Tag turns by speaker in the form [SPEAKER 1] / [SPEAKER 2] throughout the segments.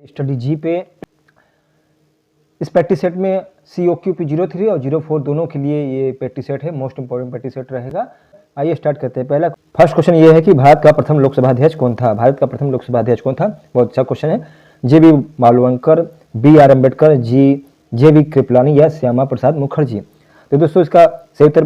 [SPEAKER 1] Study जी पे इस practice set में COQP 03 और 04 दोनों के लिए ये प्रैक्टिस सेट है, मोस्ट इंपॉर्टेंट प्रैक्टिस सेट रहेगा। आइए स्टार्ट करते हैं। पहला फर्स्ट क्वेश्चन ये है कि भारत का प्रथम लोकसभा अध्यक्ष कौन था? भारत का प्रथम लोकसभा अध्यक्ष कौन था? बहुत अच्छा क्वेश्चन है। JB Malvankar, BR Ambedkar, JV Kripalani या श्यामा प्रसाद मुखर्जी? तो दोस्तों इसका सही उत्तर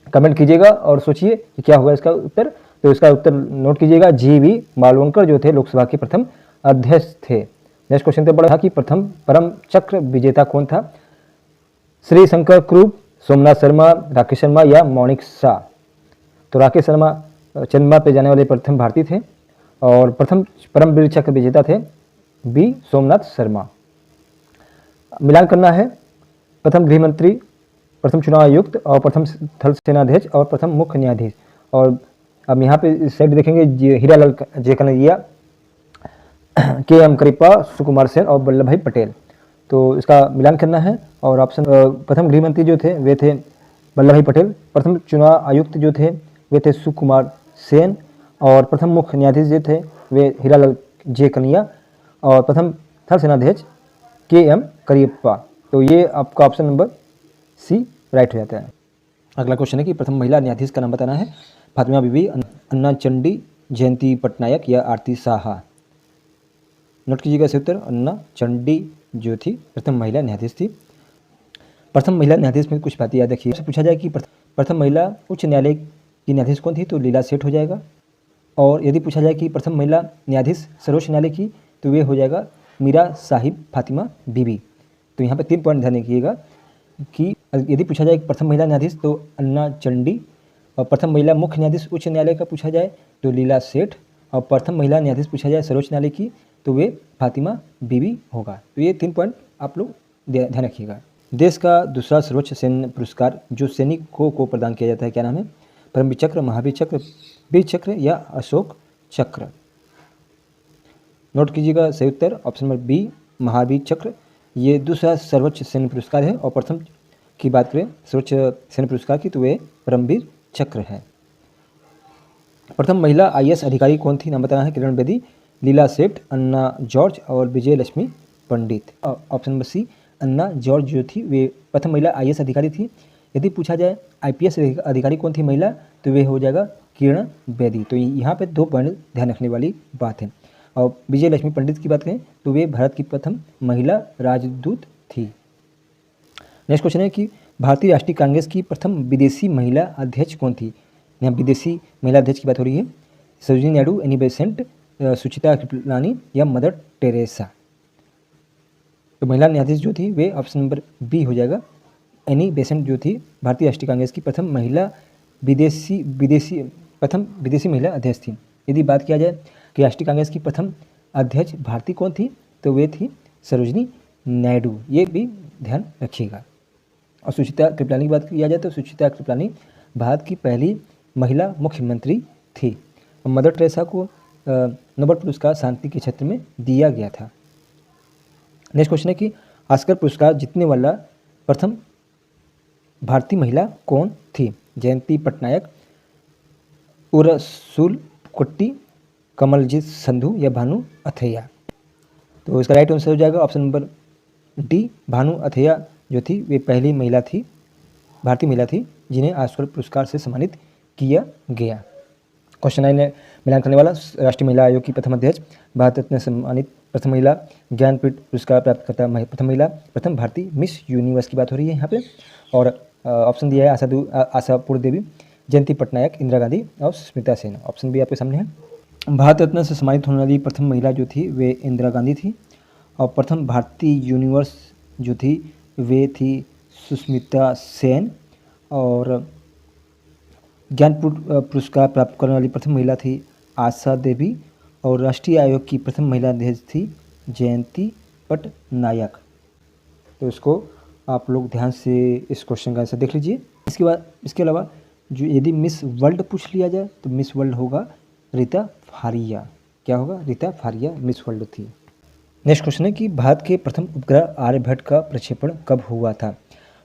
[SPEAKER 1] कमेंट कीजिएगा और सोचिए कि क्या होगा इसका उत्तर। तो इसका उत्तर नोट कीजिएगा, JB मालवणकर जो थे लोकसभा के प्रथम अध्यक्ष थे। नेक्स्ट क्वेश्चन पे पढ़ा कि प्रथम परम चक्र विजेता कौन था? श्री शंकर क्रूप, सोमनाथ शर्मा, राकेश शर्मा या मौनिक शाह? तो राकेश शर्मा चंद्रमा पे जाने वाले प्रथम भारतीय थे और प्रथम परम वीर चक्र विजेता थे B सोमनाथ शर्मा। मिलान करना है, प्रथम गृह मंत्री, प्रथम चुनाव आयुक्त और प्रथम थल सेनाध्यक्ष और प्रथम मुख्य न्यायाधीश। और अब यहाँ पे इस साइड देखेंगे हीरालाल जे कन्हैया, KM करिप्पा, सुकुमार सेन और वल्लभ भाई पटेल। तो इसका मिलान करना है और ऑप्शन प्रथम गृह मंत्री जो थे वे थे वल्लभ भाई पटेल, प्रथम चुनाव आयुक्त जो थे वे थे सुकुमार सेन और प्रथम मुख्य न्यायाधीश जो थे वे हीरालाल जे कन्हैया और प्रथम थल सेनाध्यक्ष KM करियप्पा। तो ये आपका ऑप्शन नंबर C राइट हो जाता है। अगला क्वेश्चन है कि प्रथम महिला न्यायाधीश का नाम बताना है। फातिमा बीबी, अन्ना चंडी, जयंती पटनायक या आरती साहा? नोट कीजिएगा इसे उत्तर, अन्ना चंडी जो थी प्रथम महिला न्यायाधीश थी। प्रथम महिला न्यायाधीश में कुछ बातें याद रखिए। पूछा जाए कि प्रथम महिला उच्च न्यायालय की न्यायाधीश कौन थी, तो लीला सेठ हो जाएगा। और यदि पूछा जाए कि प्रथम महिला न्यायाधीश सर्वोच्च न्यायालय की, तो वे हो जाएगा मीरा साहिब फातिमा बीबी। तो यहाँ पर 3 पॉइंट ध्यान रखिएगा कि यदि पूछा जाए प्रथम महिला न्यायाधीश तो अन्ना चंडी, और प्रथम महिला मुख्य न्यायाधीश उच्च न्यायालय का पूछा जाए तो लीला सेठ, और प्रथम महिला न्यायाधीश पूछा जाए सर्वोच्च न्यायालय की तो वे फातिमा बीबी होगा। तो ये 3 पॉइंट आप लोग ध्यान रखिएगा। देश का दूसरा सर्वोच्च सैन्य पुरस्कार जो सैनिकों को प्रदान किया जाता है, क्या नाम है? परमवीर चक्र, महावीर चक्र, वीर चक्र या अशोक चक्र? नोट कीजिएगा सही उत्तर ऑप्शन नंबर B महावीर चक्र। ये दूसरा सर्वोच्च सैन्य पुरस्कार है और प्रथम की बात करें सर्वोच्च सैन्य पुरस्कार की तो वे परमवीर चक्र है। प्रथम महिला IAS अधिकारी कौन थी? नाम बताना है। किरण बेदी, लीला सेठ, अन्ना जॉर्ज और विजय लक्ष्मी पंडित? ऑप्शन नंबर C अन्ना जॉर्ज जो थी वे प्रथम महिला IAS अधिकारी थी। यदि पूछा जाए IPS अधिकारी कौन थी महिला, तो वे हो जाएगा किरण बेदी। तो यहाँ पे 2 पॉइंट ध्यान रखने वाली बात है। और विजय लक्ष्मी पंडित की बात करें तो वे भारत की प्रथम महिला राजदूत थी। नेक्स्ट क्वेश्चन है कि भारतीय राष्ट्रीय कांग्रेस की प्रथम विदेशी महिला अध्यक्ष कौन थी? यहाँ विदेशी महिला अध्यक्ष की बात हो रही है। सरोजिनी नायडू, एनी बेसेंट, सुचिता कृपलानी या मदर टेरेसा? तो महिला न्यायाधीश जो थी वे ऑप्शन नंबर B हो जाएगा, एनी बेसेंट जो थी भारतीय राष्ट्रीय कांग्रेस की प्रथम विदेशी महिला अध्यक्ष थी। यदि बात किया जाए कि राष्ट्रीय कांग्रेस की प्रथम अध्यक्ष भारतीय कौन थी, तो वे थी सरोजिनी नायडू। ये भी ध्यान रखिएगा। और सुचिता कृपलानी की बात किया जाए तो सुचिता कृपलानी भारत की पहली महिला मुख्यमंत्री थी। और मदर टेरेसा को नोबेल पुरस्कार शांति के क्षेत्र में दिया गया था। नेक्स्ट क्वेश्चन है कि ऑस्कर पुरस्कार जीतने वाला प्रथम भारतीय महिला कौन थी? जयंती पटनायक, उर्सुला कुट्टी, कमलजीत संधू या भानु अथैया? तो इसका राइट आंसर हो जाएगा option number D Bhanu Athaiya जो थी वे पहली महिला थी, भारतीय महिला थी जिन्हें ऑस्कर पुरस्कार से सम्मानित किया गया। क्वेश्चन 9 में मिलान करने वाला, राष्ट्रीय महिला आयोग की प्रथम अध्यक्ष, भारत रत्न सम्मानित प्रथम महिला, ज्ञानपीठ पुरस्कार प्राप्त करता प्रथम महिला, प्रथम भारतीय मिस यूनिवर्स की बात हो रही है यहाँ पे। और ऑप्शन दिया है आशापुर देवी, जयंती पटनायक, इंदिरा गांधी और सुष्मिता सेन। ऑप्शन भी आपके सामने है। भारत रत्न से सम्मानित होने वाली प्रथम महिला जो थी वे इंदिरा गांधी थी और प्रथम भारतीय यूनिवर्स जो थी वे थी सुष्मिता सेन। और ज्ञानपीठ पुरस्कार प्राप्त करने वाली प्रथम महिला थी आशा देवी और राष्ट्रीय आयोग की प्रथम महिला अध्यक्ष थी जयंती पटनायक। तो इसको आप लोग ध्यान से इस क्वेश्चन का आंसर देख लीजिए। इसके अलावा जो यदि मिस वर्ल्ड पूछ लिया जाए तो मिस वर्ल्ड होगा रीता फारिया। क्या होगा? रीता फारिया मिस वर्ल्ड थी। नेक्स्ट क्वेश्चन है कि भारत के प्रथम उपग्रह आर्यभट्ट का प्रक्षेपण कब हुआ था?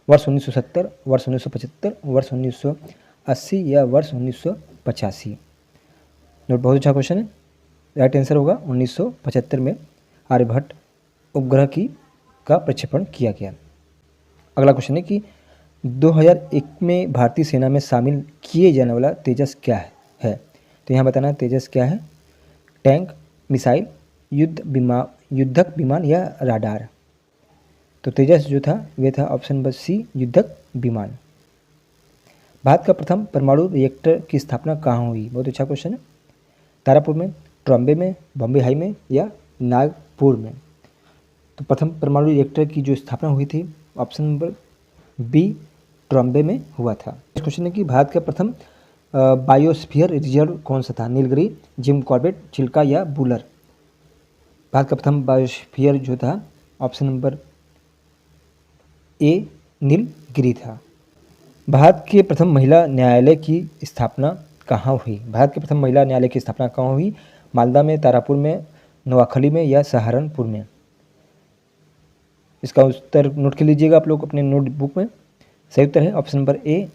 [SPEAKER 1] वर्ष 1970, वर्ष 1975, वर्ष 1980 या वर्ष 1985? नोट, बहुत अच्छा क्वेश्चन है। राइट आंसर होगा 1975 में आर्यभट्ट उपग्रह का प्रक्षेपण किया गया। अगला क्वेश्चन है कि 2001 में भारतीय सेना में शामिल किए जाने वाला तेजस क्या है। तो यहाँ बताना तेजस क्या है। टैंक, मिसाइल, युद्धक विमान या राडार। तो तेजस जो था वे था ऑप्शन नंबर सी, युद्धक विमान। भारत का प्रथम परमाणु रिएक्टर की स्थापना कहाँ हुई। बहुत अच्छा क्वेश्चन है। तारापुर में, ट्रॉम्बे में, बॉम्बे हाई में या नागपुर में। तो प्रथम परमाणु रिएक्टर की जो स्थापना हुई थी ऑप्शन नंबर बी, ट्रॉम्बे में हुआ था। नेक्स्ट क्वेश्चन है कि भारत का प्रथम बायोस्फीयर रिजर्व कौन सा था। नीलगिरी, जिम कॉर्बेट, चिल्का या बुलर। भारत का प्रथम बायोस्फीयर जो था ऑप्शन नंबर ए, नीलगिरी था। भारत के प्रथम महिला न्यायालय की स्थापना कहाँ हुई। भारत के प्रथम महिला न्यायालय की स्थापना कहाँ हुई। मालदा में, तारापुर में, नोआखली में या सहारनपुर में। इसका उत्तर नोट कर लीजिएगा आप लोग अपने नोटबुक में। सही उत्तर है ऑप्शन नंबर ए,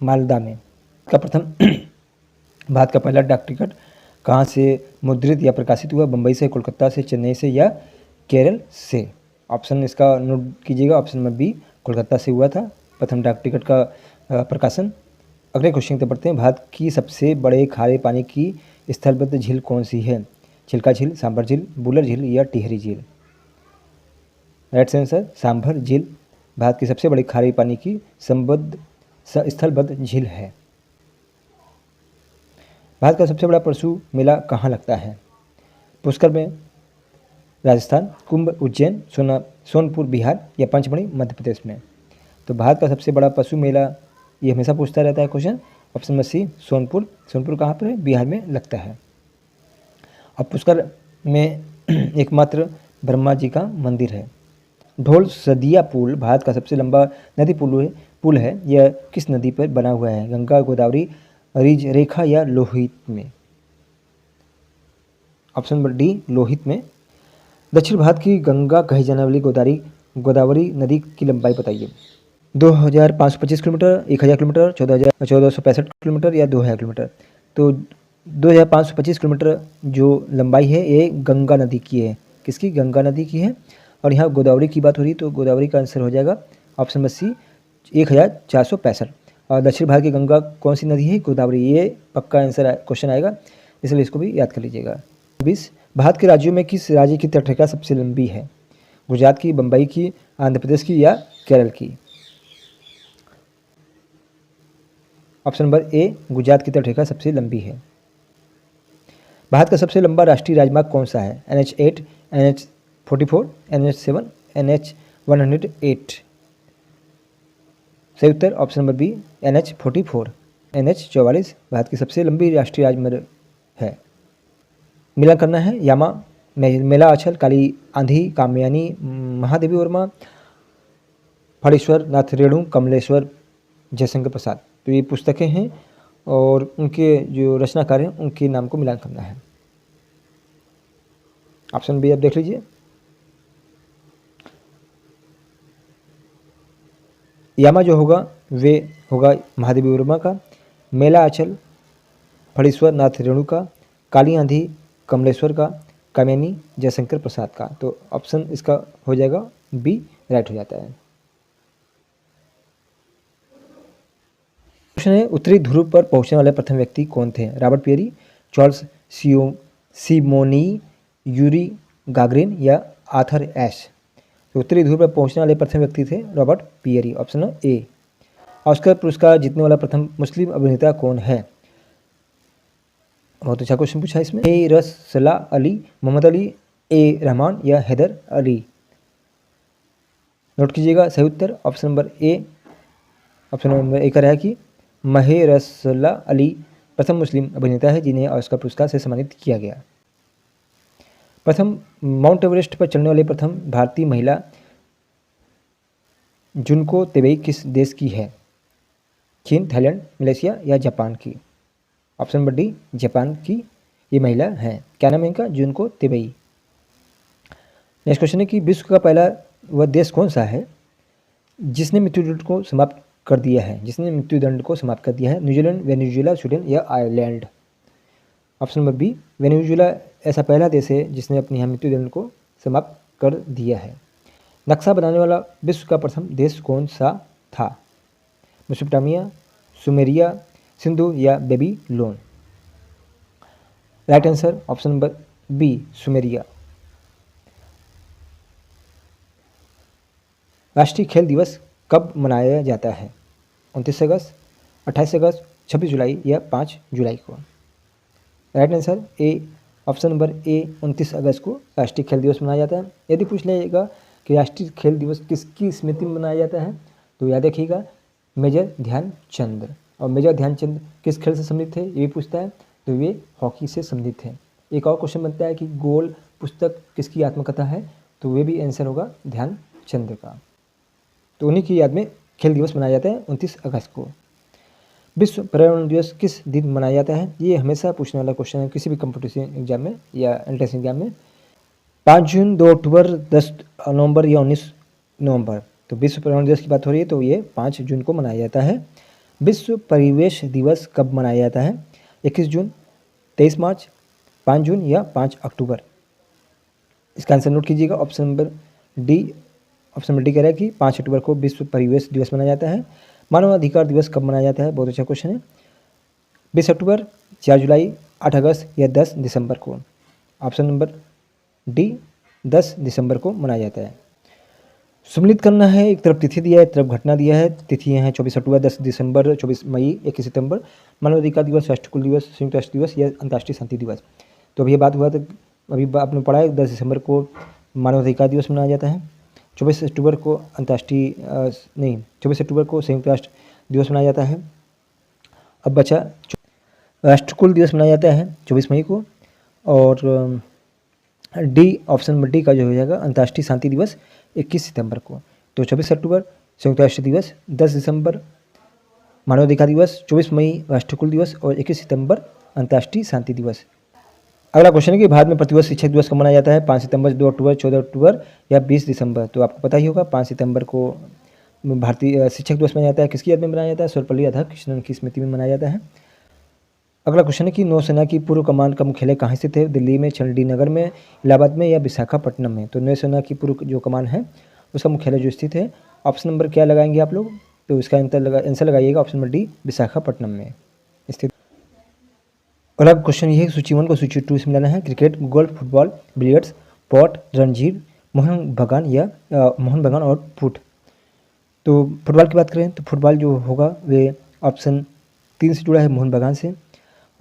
[SPEAKER 1] मालदा में। भारत का पहला डाक टिकट कहाँ से मुद्रित या प्रकाशित हुआ। बम्बई से, कोलकाता से, चेन्नई से या केरल से। ऑप्शन इसका नोट कीजिएगा ऑप्शन नंबर बी, कोलकाता से हुआ था प्रथम डाक टिकट का प्रकाशन। अगले क्वेश्चन पे पढ़ते हैं। भारत की सबसे बड़े खारे पानी की स्थलबद्ध झील कौन सी है। चिल्का झील, सांभर झील, बुलर झील या टिहरी झील। राइट आंसर सांभर झील भारत की सबसे बड़ी खारे पानी की स्थलबद्ध झील है। भारत का सबसे बड़ा पशु मेला कहाँ लगता है। पुष्कर में, राजस्थान, कुंभ उज्जैन, सोनपुर बिहार या पंचमढ़ी मध्य प्रदेश में। तो भारत का सबसे बड़ा पशु मेला ये हमेशा पूछता रहता है question. Option number C, Sonpur. Sonpur कहाँ पर है, बिहार में लगता है। अब पुष्कर में एकमात्र ब्रह्मा जी का मंदिर है। ढोल सदिया पुल भारत का सबसे लंबा नदी पुल है। यह किस नदी पर बना हुआ है। गंगा, गोदावरी, रिज रेखा या लोहित में। ऑप्शन नंबर डी, लोहित में। दक्षिण भारत की गंगा कही जाने वाली गोदावरी नदी की लंबाई बताइए। 2525 किलोमीटर, 1000 किलोमीटर, 1465 किलोमीटर या 2000 किलोमीटर। तो 2525 किलोमीटर जो लंबाई है ये गंगा नदी की है। किसकी, गंगा नदी की है। और यहाँ गोदावरी की बात हो रही तो गोदावरी का आंसर हो जाएगा ऑप्शन नंबर सी, 1465। और दक्षिण भारत की गंगा कौन सी नदी है, गोदावरी। ये पक्का आंसर क्वेश्चन आएगा, इसलिए इसको भी याद कर लीजिएगा। 20 भारत के राज्यों में किस राज्य की तटरेखा सबसे लंबी है। गुजरात की, बम्बई की, आंध्र प्रदेश की या केरल की। ऑप्शन नंबर ए, गुजरात की तटरेखा सबसे लंबी है। भारत का सबसे लंबा राष्ट्रीय राजमार्ग कौन सा है। NH8, NH44, NH7, NH108। सही उत्तर option number B, NH44। NH44 Bharat की सबसे लंबी राष्ट्रीय राजमार्ग है। मिलान करना है। यामा, मेला आंचल, काली आंधी, कामयानी, महादेवी वर्मा, फणेश्वर नाथ रेणु, कमलेश्वर जयशंकर प्रसाद। तो ये पुस्तकें हैं और उनके जो रचनाकार हैं उनके नाम को मिलान करना है। ऑप्शन बी आप देख लीजिए। यामा जो होगा वे होगा महादेवी वर्मा का, मेला आंचल फणेश्वर नाथ रेणु का, काली आंधी कमलेश्वर का, कामयानी जयशंकर प्रसाद का। तो ऑप्शन इसका हो जाएगा बी, राइट हो जाता है। क्वेश्चन है उत्तरी ध्रुव पर पहुंचने वाले प्रथम व्यक्ति कौन थे। Robert Peary, Charles Simonyi, Yuri Gagarin या आर्थर एश। तो उत्तरी ध्रुव पर पहुंचने वाले प्रथम व्यक्ति थे Robert Peary. Option A. Oscar पुरस्कार जीतने वाला प्रथम मुस्लिम अभिनेता कौन है। बहुत अच्छा क्वेश्चन पूछा इसमें। ए रसला अली, मोहम्मद अली, ए रहमान या हैदर अली। नोट कीजिएगा सही उत्तर option number A. Option number A का रहा कि महेरसला अली प्रथम मुस्लिम अभिनेता है जिन्हें ऑस्कर पुरस्कार से सम्मानित किया गया। प्रथम माउंट एवरेस्ट पर चढ़ने वाली प्रथम भारतीय महिला जुनको तेबई किस देश की है। चीन, थाईलैंड, मलेशिया या जापान की। ऑप्शन नंबर डी, जापान की ये महिला है। क्या नाम है इनका, जुनको तेबई। नेक्स्ट क्वेश्चन है कि विश्व का पहला वह देश कौन सा है जिसने मृत्युदंड को समाप्त कर दिया है। न्यूजीलैंड, वेनेजुएला, स्वीडन या Ireland. Option number B, Venezuela ऐसा पहला देश है जिसने अपने यहाँ मृत्युदंड को समाप्त कर दिया है। नक्शा बनाने वाला विश्व का प्रथम देश कौन सा था? मेसोपोटामिया, सुमेरिया, सिंधु या Babylon? Right answer option number B, Sumeria. राष्ट्रीय खेल दिवस कब मनाया जाता है? 29 अगस्त, 28 अगस्त, 26 जुलाई या 5 जुलाई को? Right answer A, option number ए, 29 अगस्त को राष्ट्रीय खेल दिवस मनाया जाता है। यदि पूछ लेगा कि राष्ट्रीय खेल दिवस किसकी स्मृति में मनाया जाता है, तो याद रखिएगा मेजर ध्यानचंद। और मेजर ध्यानचंद किस खेल से संबंधित थे, ये भी पूछता है, तो वे हॉकी से संबंधित है। एक और क्वेश्चन बनता है कि गोल पुस्तक किसकी आत्मकथा है, तो वे भी आंसर होगा ध्यानचंद का। तो उन्हीं की याद में खेल दिवस मनाया जाता है 29 अगस्त को। विश्व पर्यावरण दिवस किस दिन मनाया जाता है? ये हमेशा पूछने वाला क्वेश्चन है किसी भी कंपटीशन एग्जाम में या एंट्रेंस एग्जाम में। 5 जून, 2 अक्टूबर, 10 नवंबर या 19 नवंबर? तो विश्व पर्यावरण दिवस की बात हो रही है तो ये 5 जून को मनाया जाता है। विश्व परिवेश दिवस कब मनाया जाता है? 21 जून, 23 मार्च, 5 जून या 5 अक्टूबर? इसका आंसर नोट कीजिएगा, option number D. Option number D कह रहा है कि 5 अक्टूबर को विश्व परिवेश दिवस मनाया जाता है। मानव अधिकार दिवस कब मनाया जाता है? बहुत अच्छा क्वेश्चन है। 20 अक्टूबर, 4 जुलाई, 8 अगस्त या 10 दिसंबर को? ऑप्शन नंबर डी, 10 दिसंबर को मनाया जाता है। सम्मिलित करना है, एक तरफ तिथि दिया है, एक तरफ घटना दिया है। तिथियाँ हैं 24 अक्टूबर, 10 दिसंबर, 24 मई, 21 सितंबर। मानव अधिकार दिवस, राष्ट्रकुल दिवस, संयुक्त राष्ट्र दिवस या अंतर्राष्ट्रीय शांति दिवस? तो अभी ये बात हुआ तो अभी आपने पढ़ा है 10 दिसंबर को मानव अधिकार दिवस मनाया जाता है। 24 अक्टूबर को अंतर्राष्ट्रीय 24 अक्टूबर को संयुक्त राष्ट्र दिवस मनाया जाता है। अब बचा राष्ट्रकुल दिवस मनाया जाता है 24 मई को। और डी, ऑप्शन नंबर डी का जो हो जाएगा अंतर्राष्ट्रीय शांति दिवस 21 सितंबर को। तो 24 अक्टूबर संयुक्त राष्ट्र दिवस, 10 दिसंबर मानवाधिकार दिवस, 24 मई राष्ट्रकुल दिवस और 21 सितंबर अंतर्राष्ट्रीय शांति दिवस। अगला क्वेश्चन है कि भारत में प्रतिवर्ष शिक्षक दिवस कब मनाया जाता है? 5 सितंबर, 2 अक्टूबर, 14 अक्टूबर या 20 दिसंबर? तो आपको पता ही होगा 5 सितंबर को भारतीय शिक्षक दिवस मनाया जाता है। किसकी याद में मनाया जाता है? सर्वपल्ली राधाकृष्णन की स्मृति में मनाया जाता है। अगला क्वेश्चन है कि नौसेना की पूर्व कमान का मुख्यालय कहाँ स्थित है? दिल्ली में, चंडीगढ़ में, इलाहाबाद में या विशाखापट्टनम में? तो नौसेना की पूर्व जो कमान है उसका मुख्यालय जो स्थित है, ऑप्शन नंबर क्या लगाएंगे आप लोग? तो इसका आंसर लगाइएगा ऑप्शन नंबर डी, विशाखापट्टनम में स्थित। अगला क्वेश्चन ये है सूची 1 को सूची 2 से मिलाना है। Cricket, golf, football, billiards, pot, Ranji, Mohan बगान और फुट। तो फुटबॉल की बात करें तो फुटबॉल जो होगा वे ऑप्शन 3 से जुड़ा है, मोहन बगान से।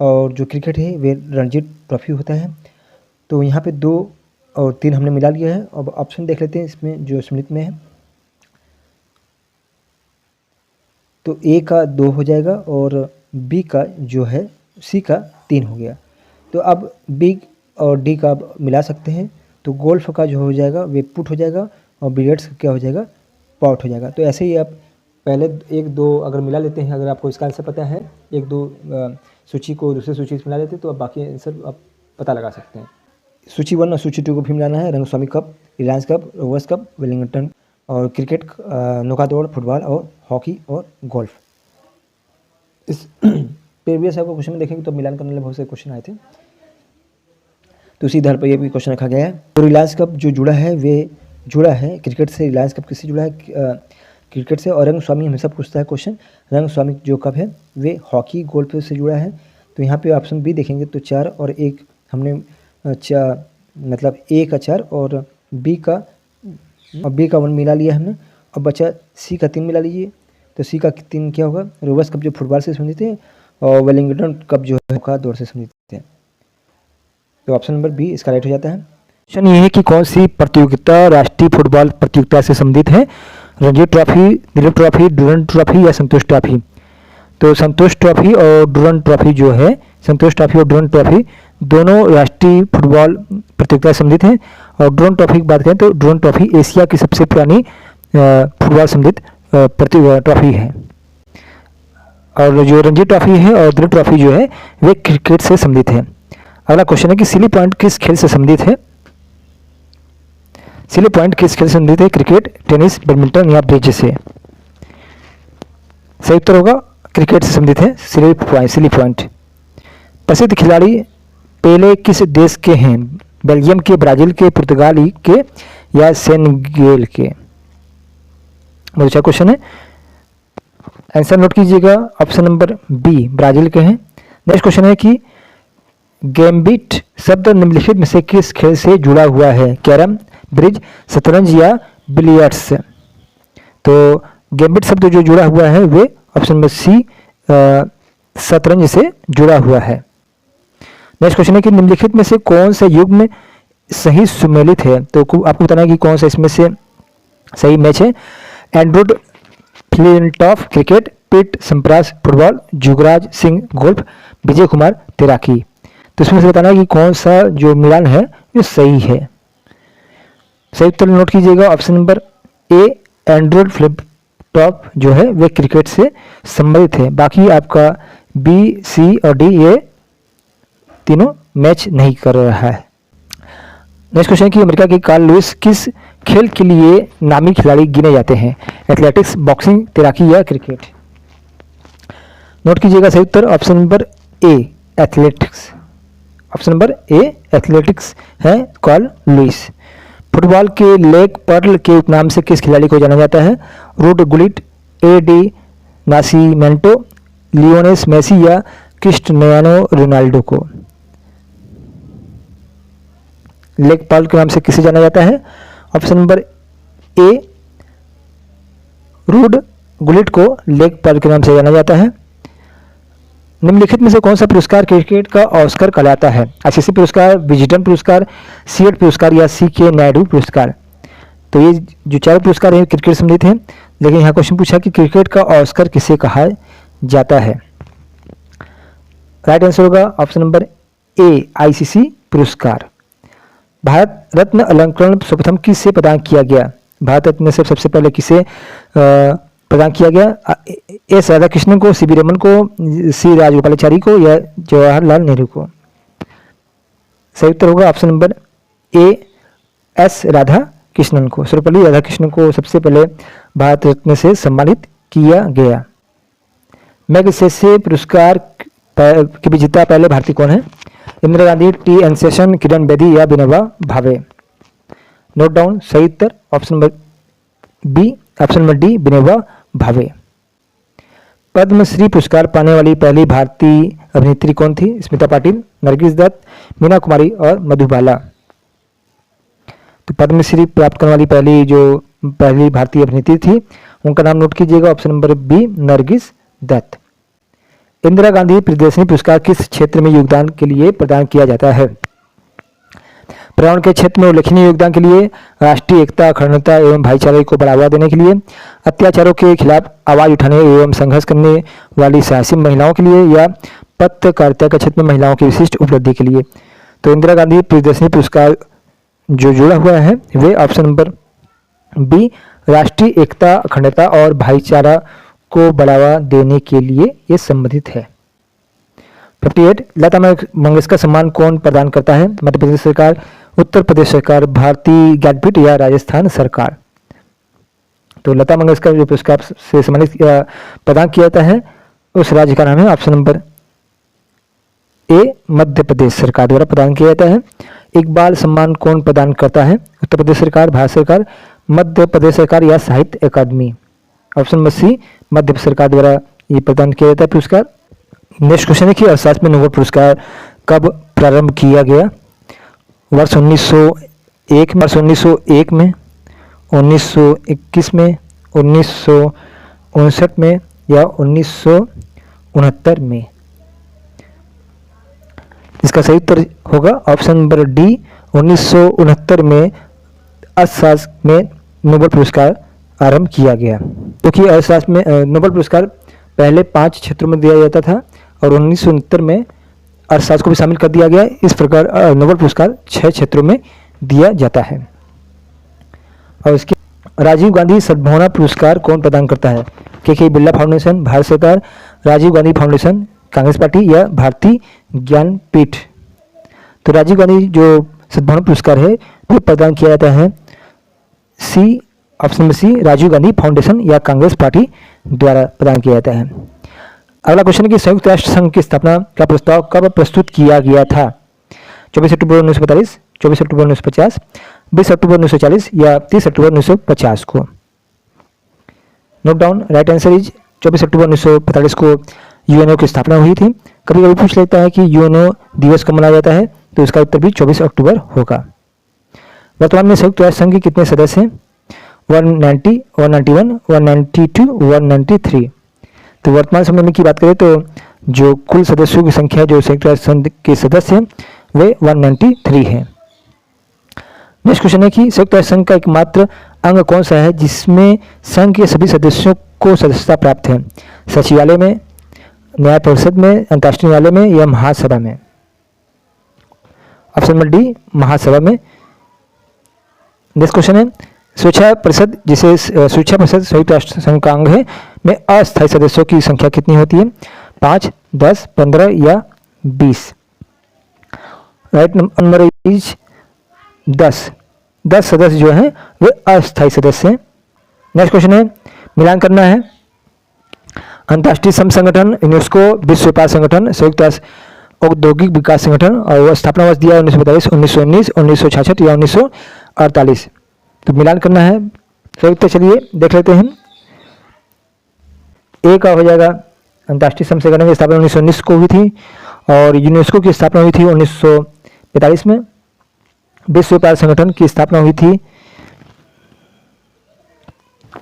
[SPEAKER 1] और जो क्रिकेट है वे रणजी ट्रॉफी होता है। तो यहाँ पे 2 और 3 हमने मिला लिया है। अब ऑप्शन देख लेते हैं इसमें जो सम्मिलित में है। तो ए का 2 हो जाएगा और बी का जो है सी का 3 हो गया। तो अब बी और डी का आप मिला सकते हैं। तो गोल्फ का जो हो जाएगा वे पुट हो जाएगा और बिलियर्ड्स क्या हो जाएगा? पॉट हो जाएगा। तो ऐसे ही आप पहले 1-2 अगर मिला लेते हैं, अगर आपको इसका आंसर पता है, 1-2 सूची को दूसरे सूची से मिला लेते हैं तो अब बाकी आंसर आप पता लगा सकते हैं। सूची 1 और सूची 2 को भी मिलाना है। Rangaswamy cup, Reliance cup, Rovers cup, Wellington और क्रिकेट, नौका दौड़, फुटबॉल और हॉकी और गोल्फ। इस प्रीवियस आपको क्वेश्चन में देखेंगे तो मिलान करने वाले बहुत से क्वेश्चन आए थे, तो उसी आधार पर ये भी क्वेश्चन रखा गया है। तो रिलायंस कप जो जुड़ा है वे जुड़ा है क्रिकेट से। रिलायंस कप किससे जुड़ा है? क्रिकेट से। और रंगस्वामी हमेशा पूछता है क्वेश्चन, रंगस्वामी जो कप है वे हॉकी गोल्फ से जुड़ा है। तो यहाँ पे ऑप्शन बी देखेंगे तो 4 और 1 हमने मतलब ए का 4 और बी का 1 मिला लिया हमने। और बचा सी का 3 मिला लीजिए। तो सी का 3 क्या होगा? रोवर्स कप जो फुटबॉल से संबंधित है और वेलिंगटन कप जो है का दौड़ से संबंधित है। तो ऑप्शन नंबर बी इसका राइट हो जाता है। क्वेश्चन ये है कि कौन सी प्रतियोगिता राष्ट्रीय फुटबॉल प्रतियोगिता से संबंधित है? Ranji trophy, Dilip trophy, Durand trophy या संतोष ट्रॉफी? तो संतोष ट्रॉफी और डुरंड ट्रॉफी जो है, संतोष ट्रॉफी और डुरंड ट्रॉफी दोनों राष्ट्रीय फुटबॉल प्रतियोगिता से संबंधित हैं। और डुरंड ट्रॉफी की बात करें तो डुरंड ट्रॉफी एशिया की सबसे पुरानी फुटबॉल संबंधित ट्रॉफी है। और जो रणजी ट्रॉफी है और दिलीप ट्रॉफी जो है वे क्रिकेट से संबंधित है। अगला क्वेश्चन है कि सिली पॉइंट किस खेल से संबंधित है? सिली पॉइंट किस खेल से संबंधित है? क्रिकेट, टेनिस, बैडमिंटन या ब्रिज से? सही उत्तर होगा क्रिकेट से संबंधित है सिली पॉइंट। प्रसिद्ध खिलाड़ी पेले किस देश के हैं? बेल्जियम के, ब्राजील के, पुर्तगाली के या सेनेगल के? बहुत अच्छा क्वेश्चन है, आंसर नोट कीजिएगा। ऑप्शन नंबर बी ब्राजील के हैं। नेक्स्ट क्वेश्चन है कि गैम्बिट शब्द निम्नलिखित में से किस खेल से जुड़ा हुआ है? कैरम, ब्रिज, शतरंज या बिलियर्ड्स? तो गैम्बिट शब्द जो जुड़ा हुआ है वे ऑप्शन नंबर सी शतरंज से जुड़ा हुआ है। नेक्स्ट क्वेश्चन है कि निम्नलिखित में से कौन सा युग्म सही सुमेलित है? तो आपको बताना है कि कौन सा इसमें से सही मैच है। एंड्रूड फ्लिंटॉफ क्रिकेट, पीट Sampras football, Jugraj Singh golf, Vijay Kumar तैराकी। तो इसमें से बताना है कि कौन सा जो मिलान है ये सही है। सही उत्तर नोट कीजिएगा। ऑप्शन नंबर ए एंड्रूड फ्लिंटॉफ जो है वे क्रिकेट से संबंधित है। बाकी आपका बी, सी और डी ये तीनों मैच नहीं कर रहा है। नेक्स्ट क्वेश्चन है कि अमेरिका के कार्ल लुइस किस खेल के लिए नामी खिलाड़ी गिने जाते हैं? एथलेटिक्स, बॉक्सिंग, तैराकी या क्रिकेट? नोट कीजिएगा सही उत्तर option number A athletics. Option number A athletics है कार्ल लुइस। फुटबॉल के लेग पर्ल के उपनाम से किस खिलाड़ी को जाना जाता है? Ruud Gullit, A D Nascimento, Lionel Messi या क्रिस्टियानो रोनाल्डो को? लेग पर्ल के नाम से किसे जाना जाता है? Option number A Ruud Gullit को लेग पर्ल के नाम से जाना जाता है। निम्नलिखित में से कौन सा पुरस्कार क्रिकेट का ऑस्कर कहलाता है? आईसीसी पुरस्कार, विजडन पुरस्कार, सीएट पुरस्कार या सीके नायडू पुरस्कार? तो ये जो चारों पुरस्कार हैं क्रिकेट संबंधित हैं, लेकिन यहाँ क्वेश्चन पूछा कि क्रिकेट का ऑस्कर किसे कहा जाता है? राइट आंसर होगा ऑप्शन नंबर ए आईसीसी पुरस्कार। भारत रत्न अलंकरण सर्वप्रथम किससे प्रदान किया गया? भारत रत्न से सबसे पहले किसे प्रदान किया गया? एस राधाकृष्णन को, सीवी रमन को, सी राजगोपालाचारी को या जवाहरलाल नेहरू को? सही उत्तर होगा option number A S Radhakrishnan को। सर्वपल्ली राधाकृष्णन को सबसे पहले भारत रत्न से सम्मानित किया गया। मैग्सेसे पुरस्कार के विजेता पहले भारतीय कौन है? इंदिरा गांधी, टी एन शेषन, किरण बेदी या विनोबा भावे? नोट डाउन सही उत्तर option number B, option number D Vinoba Bhave. Padma Shri पुरस्कार पाने वाली पहली भारतीय अभिनेत्री कौन थी? स्मिता पाटिल, नरगिस दत्त, मीना कुमारी और मधुबाला? तो पद्मश्री प्राप्त करने वाली पहली भारतीय अभिनेत्री थी, उनका नाम नोट कीजिएगा option number B Nargis Dutt. Indira Gandhi Priyadarshini पुरस्कार किस क्षेत्र में योगदान के लिए प्रदान किया जाता है? पर्यावरण के क्षेत्र में उल्लेखनीय योगदान के लिए, राष्ट्रीय एकता, अखंडता एवं भाईचारे को बढ़ावा देने के लिए, अत्याचारों के खिलाफ आवाज उठाने एवं संघर्ष करने वाली साहसी महिलाओं के लिए या पत्रकारिता के क्षेत्र में महिलाओं की विशिष्ट उपलब्धि के लिए? तो इंदिरा गांधी प्रियदर्शनी पुरस्कार जो जुड़ा हुआ है वे ऑप्शन नंबर बी राष्ट्रीय एकता, अखंडता और भाईचारा को बढ़ावा देने के लिए ये संबंधित है। 58 लता मंगेशकर सम्मान कौन प्रदान करता है? मध्य प्रदेश सरकार, उत्तर प्रदेश सरकार, भारतीय ज्ञानपीठ या राजस्थान सरकार? तो लता मंगेशकर जो पुरस्कार से सम्मानित प्रदान किया जाता है उस राज्य का नाम है ऑप्शन नंबर ए मध्य प्रदेश सरकार द्वारा प्रदान किया जाता है। इकबाल सम्मान कौन प्रदान करता है? उत्तर प्रदेश सरकार, भारत सरकार, मध्य प्रदेश सरकार या साहित्य अकादमी? ऑप्शन नंबर सी मध्य सरकार द्वारा ये प्रदान किया जाता है पुरस्कार। नेक्स्ट क्वेश्चन है कि अर्थशास्त्र में नोबेल पुरस्कार कब प्रारंभ किया गया? वर्ष 1901 में, 1921 में, 1959 में या 1969 में? इसका सही उत्तर होगा ऑप्शन नंबर डी 1969 में अर्थशास्त्र में नोबेल पुरस्कार आरंभ किया गया, क्योंकि अर्थशास्त्र में नोबेल पुरस्कार पहले 5 क्षेत्रों में दिया जाता था और 1969 में अर्थशास्त्र को भी शामिल कर दिया गया। इस प्रकार नोबेल पुरस्कार 6 क्षेत्रों में दिया जाता है। और इसके राजीव गांधी सद्भावना पुरस्कार कौन प्रदान करता है? के बिरला फाउंडेशन, भारत सरकार, राजीव गांधी फाउंडेशन, कांग्रेस पार्टी या भारतीय ज्ञानपीठ? तो राजीव गांधी जो सद्भावना पुरस्कार है वो प्रदान किया जाता है C, option number C Rajiv Gandhi foundation या कांग्रेस पार्टी द्वारा प्रदान किया जाता है। अगला क्वेश्चन है कि संयुक्त राष्ट्र संघ की स्थापना का प्रस्ताव कब प्रस्तुत किया गया था? 24 अक्टूबर 1945, 24 अक्टूबर 1950, 20 अक्टूबर 1940 या 30 अक्टूबर 1950 को। Note down, right answer is 24 अक्टूबर 1945 को यूएनओ की स्थापना हुई थी। कभी कभी पूछ लेता है कि यूएनओ दिवस कब मनाया जाता है, तो इसका उत्तर भी 24 अक्टूबर होगा। वर्तमान में संयुक्त राष्ट्र संघ के कितने सदस्य हैं? 190, 191, 192, 193। तो वर्तमान समय में की बात करें तो जो कुल सदस्यों की संख्या जो संयुक्त राष्ट्र संघ के सदस्य हैं वे 193 हैं। नेक्स्ट क्वेश्चन है कि संयुक्त राष्ट्र संघ का एकमात्र अंग कौन सा है जिसमें संघ के सभी सदस्यों को सदस्यता प्राप्त है? सचिवालय में, न्याय परिषद में, अंतर्राष्ट्रीय न्यायालय में या महासभा में? ऑप्शन नंबर डी, महासभा में। नेक्स्ट क्वेश्चन है सुरक्षा परिषद, जिसे सुरक्षा परिषद संयुक्त राष्ट्र संघ का अंग है, में अस्थायी सदस्यों की संख्या कितनी होती है? 5, 10, 15 या 20? Right number is 10। 10 सदस्य जो हैं वे अस्थायी सदस्य हैं। नेक्स्ट क्वेश्चन है, मिलान करना है। अंतर्राष्ट्रीय श्रम संगठन, यूनेस्को, विश्व व्यापार संगठन, संयुक्त राष्ट्र औद्योगिक विकास संगठन और वह स्थापना वर्ष दिया 1942, 1919, 1966 या 1948? तो मिलान करना है संयुक्त। चलिए देख लेते हैं। ए का हो जाएगा अंतर्राष्ट्रीय श्रम संगठन की स्थापना 1919 को हुई थी और यूनेस्को की स्थापना हुई थी 1945 में। विश्व व्यापार संगठन की स्थापना हुई थी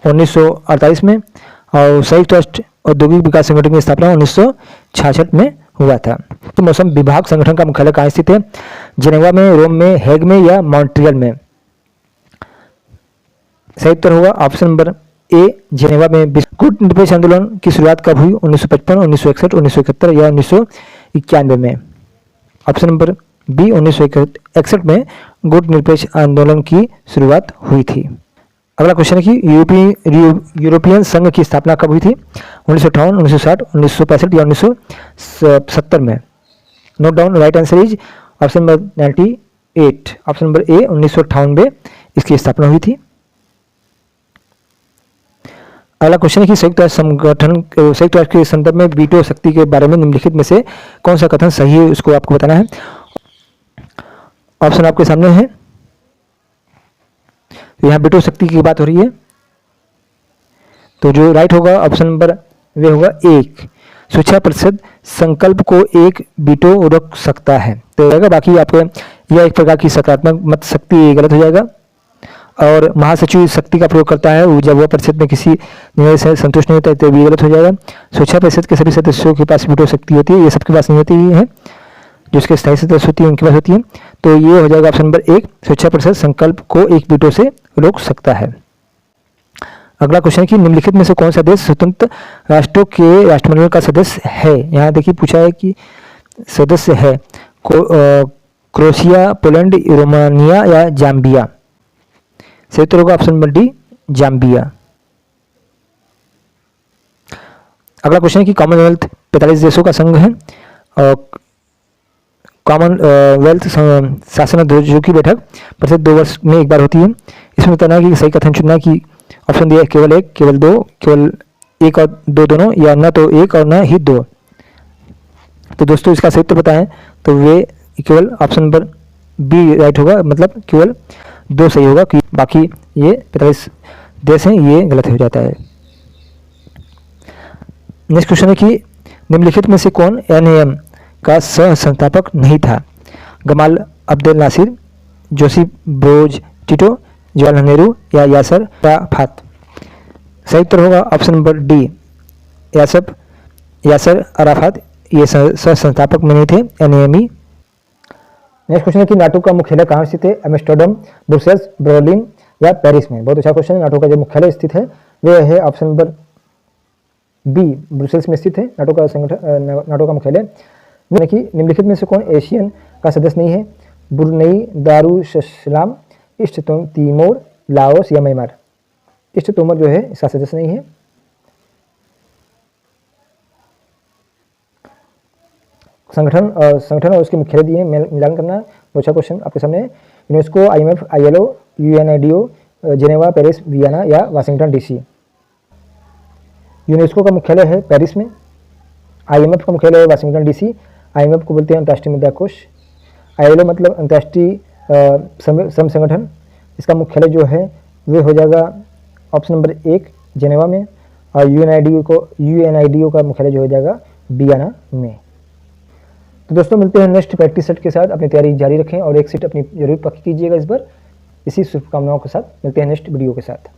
[SPEAKER 1] 1948 में और संयुक्त राष्ट्र औद्योगिक विकास संगठन की स्थापना 1966 में हुआ था। तो मौसम विभाग संगठन का मुख्यालय कहाँ स्थित है? जिनेवा में, रोम में, हेग में या मॉन्ट्रियल में? सही उत्तर होगा ऑप्शन नंबर ए, जिनेवा में। गुट आंदोलन की शुरुआत कब हुई? 1955, 1961, 1971 या 1991 में? ऑप्शन नंबर बी, 1961 में गुट निरपेक्ष आंदोलन की शुरुआत हुई थी। अगला क्वेश्चन है कि यूरोपियन संघ की स्थापना कब हुई थी? 1958, 1960, 1965 या 1970 में? Note down, right answer is option number 98, option number ए, 1958 में इसकी स्थापना हुई थी। अगला क्वेश्चन है कि संयुक्त राष्ट्र के संदर्भ में वीटो शक्ति के बारे में निम्नलिखित में से कौन सा कथन सही है, उसको आपको बताना है। ऑप्शन आपके सामने है। यहाँ वीटो शक्ति की बात हो रही है, तो जो राइट होगा ऑप्शन नंबर वे होगा 1। सुरक्षा परिषद संकल्प को एक वीटो रोक सकता है, तो बाकी आपको यह एक प्रकार की सकारात्मक मत शक्ति गलत हो जाएगा। और महासचिव शक्ति का प्रयोग करता है जब वह परिषद में किसी निर्णय से संतुष्ट नहीं होता है, तो भी गलत हो जाएगा। सुरक्षा परिषद के सभी सदस्यों के पास वीटो शक्ति होती है, ये सबके पास नहीं होती है, जो उसके स्थायी सदस्य होती है उनके पास होती है। तो ये हो जाएगा ऑप्शन नंबर 1, सुरक्षा परिषद संकल्प को एक वीटो से रोक सकता है। अगला क्वेश्चन है कि निम्नलिखित में से कौन सा देश स्वतंत्र राष्ट्रों के राष्ट्रमंडल का सदस्य है? यहाँ देखिए पूछा है कि सदस्य है क्रोएशिया, पोलैंड, रोमानिया या जाम्बिया? सही उत्तर होगा ऑप्शन नंबर डी, जाम्बिया। अगला क्वेश्चन है कि कॉमनवेल्थ 45 देशों का संघ है और कॉमनवेल्थ शासनाध्यक्षों की बैठक प्रतिशत 2 वर्ष में एक बार होती है। इसमें बताना है कि सही कथन चुनना कि ऑप्शन दिया है केवल 1, केवल 2, केवल 1 और 2 दोनों, या न तो 1 और न ही 2। तो दोस्तों इसका सही उत्तर बताएं तो वे केवल ऑप्शन नंबर बी राइट होगा, मतलब केवल 2 सही होगा, कि बाकी ये 45 देश हैं ये गलत हो जाता है। नेक्स्ट क्वेश्चन है कि निम्नलिखित में से कौन एनएएम का सह संस्थापक नहीं था? Gamal Abdel Nasser, Joseph Broz Tito, Jawaharlal Nehru या यासर अराफात? सही उत्तर होगा option number D, Yasser Arafat. ये सह संस्थापक में नहीं थे एनएएम। नेक्स्ट क्वेश्चन है कि नाटो का मुख्यालय कहाँ स्थित है? एम्स्टर्डम, ब्रुसेल्स, बर्लिन या पेरिस में? बहुत अच्छा क्वेश्चन है। नाटो का जो मुख्यालय स्थित है वह है ऑप्शन नंबर बी, ब्रुसेल्स में स्थित है नाटो का मुख्यालय। कि निम्नलिखित में से कौन एशियन का सदस्य नहीं है? Brunei, Darussalam, east Timor, Laos या म्यांमार? ईस्ट तिमोर जो है इसका सदस्य नहीं है। संगठन और उसके मुख्यालय दिए मिलान करना है। बहुत अच्छा क्वेश्चन आपके सामने है। UNESCO, IMF, ILO, UNIDO, Geneva, Paris, Vienna या वाशिंगटन DC? यूनेस्को का मुख्यालय है पेरिस में, IMF का मुख्यालय है वाशिंगटन DC। IMF को बोलते हैं अंतर्राष्ट्रीय मुद्रा कोष, ILO मतलब अंतर्राष्ट्रीय श्रम संगठन, इसका मुख्यालय जो है वे हो जाएगा ऑप्शन नंबर 1 जेनेवा में, और यूएनआईडीओ का मुख्यालय जो हो जाएगा वियना में। तो दोस्तों मिलते हैं नेक्स्ट प्रैक्टिस सेट के साथ। अपनी तैयारी जारी रखें और एक सेट अपनी जरूर पक्की कीजिएगा इस बार। इसी शुभकामनाओं के साथ मिलते हैं नेक्स्ट वीडियो के साथ।